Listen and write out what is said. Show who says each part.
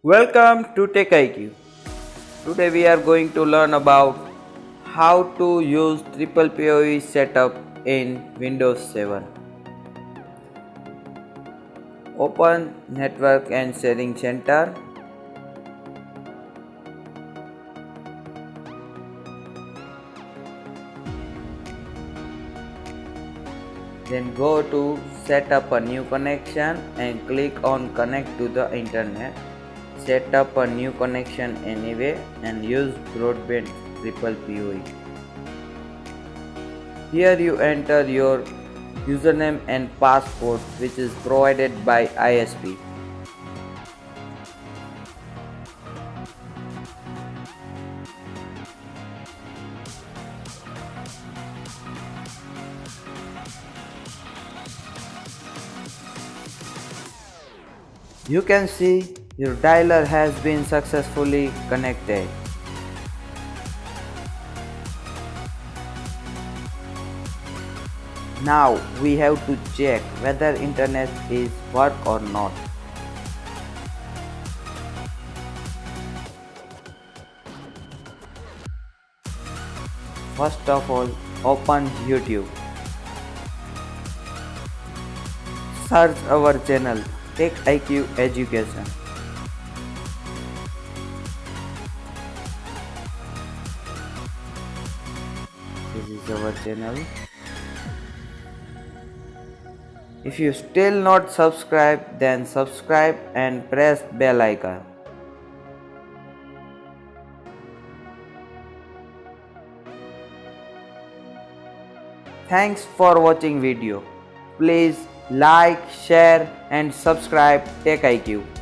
Speaker 1: Welcome to TechIQ. Today we are going to learn about how to use PPPoE setup in Windows 7. Open Network and Sharing Center. Then go to set up a new connection and click on connect to the internet. Set up a new connection anyway and use broadband PPPoE. Here you enter your username and password which is provided by ISP. You can see your dialer has been successfully connected. Now we have to check whether internet is work or not. First of all, open YouTube. Search our channel TechIQ Education. This is our channel. If you still not subscribed, then subscribe and press bell icon. Thanks for watching video. Please like, share and subscribe TechIQ.